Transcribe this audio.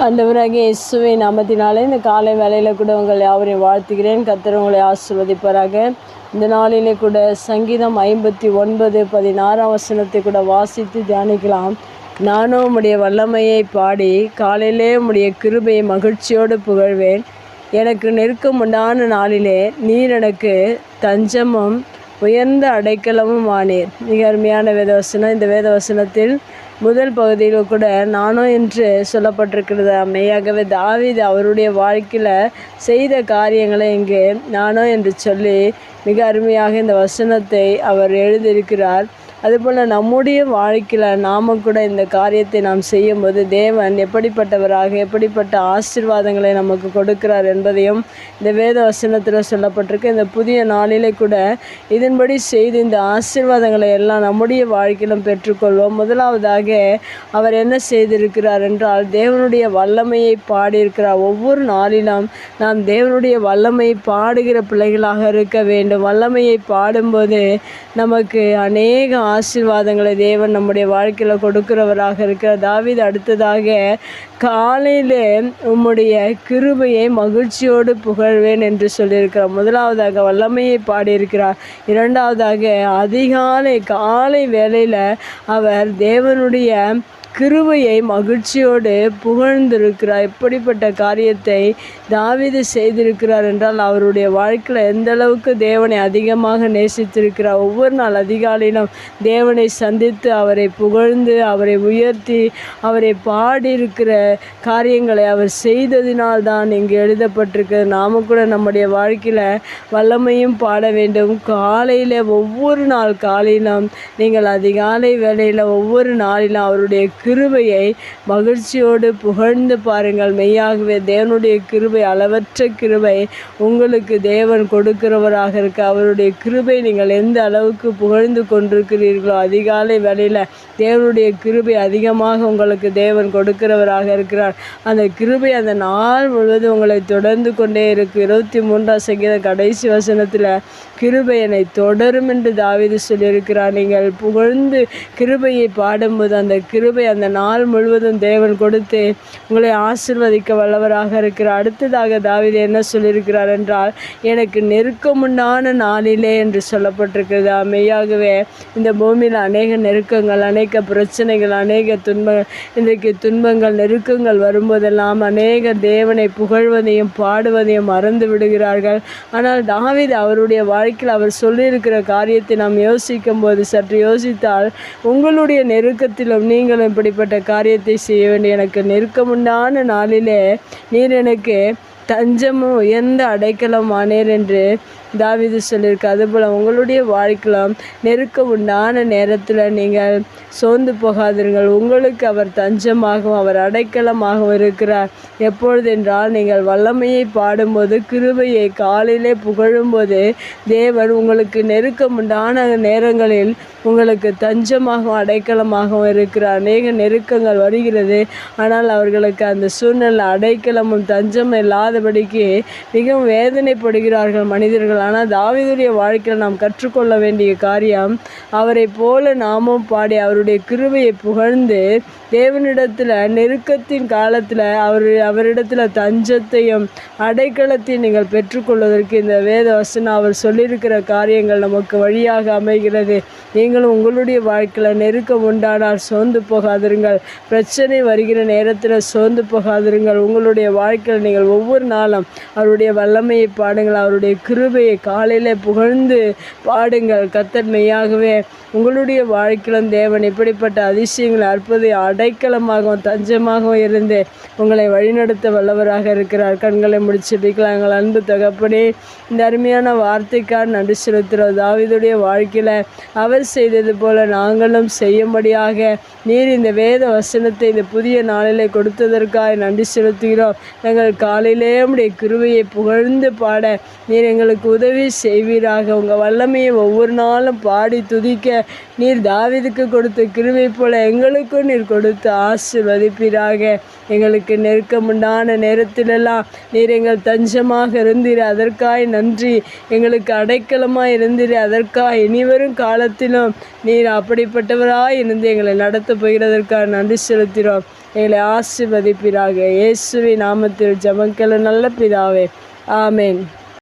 ஆண்டவராகிய இயேசுவின் நாமத்தினாலே இந்த காலை வேளையில் கூட உங்களை யாவரையும் வாழ்த்துகிறேன். கர்த்தர் உங்களை ஆசீர்வதிப்பாராக. இந்த நாளிலே கூட சங்கீதம் 59:16 வசனத்தை கூட வாசித்து தியானிக்கலாம். நானும் உம்முடைய வல்லமையை பாடி காலையிலே உம்முடைய கிருபையை மகிழ்ச்சியோடு புகழ்வேன். எனக்கு நெருக்கம் உண்டான நாளிலே நீர் எனக்கு தஞ்சமும் உயர்ந்த அடைக்கலமும் ஆனீர். மிக அருமையான வேதவசனம். இந்த வேதவசனத்தில் முதல் பகுதியில் கூட நானும் என்று சொல்லப்பட்டிருக்கிறது. மெய்யாகவே தாவீது அவருடைய வாழ்க்கையில் செய்த காரியங்களை இங்கே நானும் என்று சொல்லி மிக அருமையாக இந்த வசனத்தை அவர் எழுதியிருக்கிறார். அதுபோல் நம்முடைய வாழ்க்கையில் நாம் கூட இந்த காரியத்தை நாம் செய்யும்போது தேவன் எப்படிப்பட்டவராக எப்படிப்பட்ட ஆசீர்வாதங்களை நமக்கு கொடுக்கிறார் என்பதையும் இந்த வேத வசனத்தில் சொல்லப்பட்டிருக்கு. இந்த புதிய நாளிலே கூட இதன்படி செய்து இந்த ஆசீர்வாதங்களை எல்லாம் நம்முடைய வாழ்க்கையிலும் பெற்றுக்கொள்வோம். முதலாவதாக அவர் என்ன செய்திருக்கிறார் என்றால் தேவனுடைய வல்லமையை பாடியிருக்கிறார். ஒவ்வொரு நாளிலும் நாம் தேவனுடைய வல்லமையை பாடுகிற பிள்ளைகளாக இருக்க வேண்டும். வல்லமையை பாடும்போது நமக்கு அநேக ஆசீர்வாதங்களை தேவன் நம்முடைய வாழ்க்கையில் கொடுக்கிறவராக இருக்கிறார். தாவீது அடுத்ததாக காலையிலே உம்முடைய கிருபையை மகிழ்ச்சியோடு புகழ்வேன் என்று சொல்லியிருக்கிறார். முதலாவதாக வல்லமையை பாடியிருக்கிறார். இரண்டாவதாக காலை வேளையில் அவர் தேவனுடைய கிருபையை மகிழ்ச்சியோடு புகழ்ந்திருக்கிறார். எப்படிப்பட்ட காரியத்தை தாவீது செய்திருக்கிறார் என்றால் அவருடைய வாழ்க்கையில் எந்த அளவுக்கு தேவனை அதிகமாக நேசித்திருக்கிறார். ஒவ்வொரு நாள் அதிகாலையிலும் தேவனை சந்தித்து அவரை புகழ்ந்து அவரை உயர்த்தி அவரை பாடியிருக்கிற காரியங்களை அவர் செய்ததினால்தான் இங்கு எழுதப்பட்டிருக்கிறது. நாம கூட நம்முடைய வாழ்க்கையில் வல்லமையும் பாட வேண்டும். காலையில் ஒவ்வொரு நாள் காலையிலும் நீங்கள் அதிகாலை வேளையில் ஒவ்வொரு நாளிலும் அவருடைய கிருபையை மகிழ்ச்சியோடு புகழ்ந்து பாருங்கள். மெய்யாகவே தேவனுடைய கிருபை அளவற்ற கிருபை உங்களுக்கு தேவன் கொடுக்கிறவராக இருக்க. அவருடைய கிருபை நீங்கள் எந்த அளவுக்கு புகழ்ந்து கொண்டிருக்கிறீர்களோ அதிகாலை வேளையில் தேவனுடைய கிருபை அதிகமாக உங்களுக்கு தேவன் கொடுக்கிறவராக இருக்கிறார். அந்த கிருபை அந்த நாள் முழுவதும் உங்களை தொடர்ந்து கொண்டே இருக்கு. 23ஆம் சங்கீதம் கடைசி வசனத்தில் கிருபை என்னை தொடரும் என்று தாவீது சொல்லியிருக்கிறார். நீங்கள் புகழ்ந்து கிருபையை பாடும்போது அந்த கிருபை அந்த நாள் முழுவதும் தேவன் கொடுத்து உங்களை ஆசீர்வதிக்க வல்லவராக இருக்கிறார். அடுத்ததாக தாவீது என்ன சொல்லியிருக்கிறார் என்றால் எனக்கு நெருக்கமுண்டான நாளிலே என்று சொல்லப்பட்டிருக்கிறது. மெய்யாகவே இந்த பூமியில் அநேக நெருக்கங்கள், அநேக பிரச்சனைகள், அநேக இன்றைக்கு துன்பங்கள், நெருக்கங்கள் வரும்போதெல்லாம் அநேக தேவனை புகழ்வதையும் பாடுவதையும் மறந்து விடுகிறார்கள். ஆனால் தாவீது அவருடைய வாழ்க்கையில் அவர் சொல்லியிருக்கிற காரியத்தை நாம் யோசிக்கும் போது சற்று யோசித்தால் உங்களுடைய நெருக்கத்திலும் நீங்களும் இப்படிப்பட்ட காரியத்தை செய்ய வேண்டிய எனக்கு நெருக்கமுண்டான நாளிலே நீர் எனக்கு தஞ்சமும் உயர்ந்த அடைக்கலம் ஆனீர் என்று தாவீது சொல்லியிருக்கு. அதுபோல் உங்களுடைய வாழ்க்கையிலும் நெருக்கம் உண்டான நேரத்தில் நீங்கள் சோர்ந்து போகாதீர்கள். உங்களுக்கு அவர் தஞ்சமாகவும் அவர் அடைக்கலமாகவும் இருக்கிறார். எப்பொழுது என்றால் நீங்கள் வல்லமையை பாடும்போது கிருபையை காலையிலே புகழும்போது தேவன் உங்களுக்கு நெருக்கம் உண்டான நேரங்களில் உங்களுக்கு தஞ்சமாகவும் அடைக்கலமாகவும் இருக்கிறார். அநேக நெருக்கங்கள் வருகிறது. ஆனால் அவர்களுக்கு அந்த சூழ்நிலை அடைக்கலமும் தஞ்சமும் இல்லாதபடிக்கு மிகவும் வேதனைப்படுகிறார்கள் மனிதர்கள். ஆனால் தாவீதுடைய வாழ்க்கையில் நாம் கற்றுக்கொள்ள வேண்டிய காரியம் அவரை போல நாமும் பாடி அவருடைய கிருபையை புகழ்ந்து தேவனிடத்தில் நெருக்கத்தின் காலத்தில் அவரிடத்தில் தஞ்சத்தையும் அடைக்கலத்தையும் நீங்கள் பெற்றுக்கொள்வதற்கு இந்த வேத வசனம் அவர் சொல்லியிருக்கிற காரியங்கள் நமக்கு வழியாக அமைகிறது. நீங்களும் உங்களுடைய வாழ்க்கையில் நெருக்கம் உண்டானால் சோர்ந்து போகாதிருங்கள். பிரச்சனை வருகிற நேரத்தில் சோர்ந்து போகாதிருங்கள். உங்களுடைய வாழ்க்கையில் நீங்கள் ஒவ்வொரு நாளும் அவருடைய வல்லமையை பாடுங்கள். அவருடைய கிருபையை காலையில் புகழ்ந்து பாடுங்கள். கர்த்தர் மெய்யாகவே உங்களுடைய வாழ்க்கையிலும் தேவன் இப்படிப்பட்ட அதிசயங்களை அற்புத அடைக்கலமாகவும் தஞ்சமாகவும் இருந்து உங்களை வழிநடத்த வல்லவராக இருக்கிறார். கண்களை முடிச்சிருக்கலாம். எங்கள் அன்பு தகப்பனே, இந்த அருமையான வார்த்தைக்காக நன்றி செலுத்துகிறோம். தாவீதுடைய வாழ்க்கையில் அவர் செய்தது போல நாங்களும் செய்யும்படியாக நீர் இந்த வேத வசனத்தை இந்த புதிய நாளிலே கொடுத்ததற்காக நன்றி செலுத்துகிறோம். நாங்கள் காலையிலே உம்முடைய கிருபையை புகழ்ந்து பாட நீர் எங்களுக்கு உதவி செய்வீராக. உங்கள் வல்லமையை ஒவ்வொரு நாளும் பாடி துதிக்க நீர் தாவீதுக்கு கொடுத்த கிருபை போல எங்களுக்கும் நீர் கொடுத்து ஆசீர்வதிப்பீராக. எங்களுக்கு நெருக்கமுண்டான நேரத்திலெல்லாம் நீர் எங்கள் தஞ்சமாக இருந்தீர், அதற்காய் நன்றி. எங்களுக்கு அடைக்கலமாக இருந்தீர், அதற்காய் இனிவரும் காலத்திலும் நீர் அப்படிப்பட்டவராய் இருந்து எங்களை நடத்த போகிறதற்காக நன்றி செலுத்துகிறோம். எங்களை ஆசீர்வதிப்பீராக. இயேசுவின் நாமத்தில் ஜெபங்கள் நல்ல பிதாவே, ஆமென்.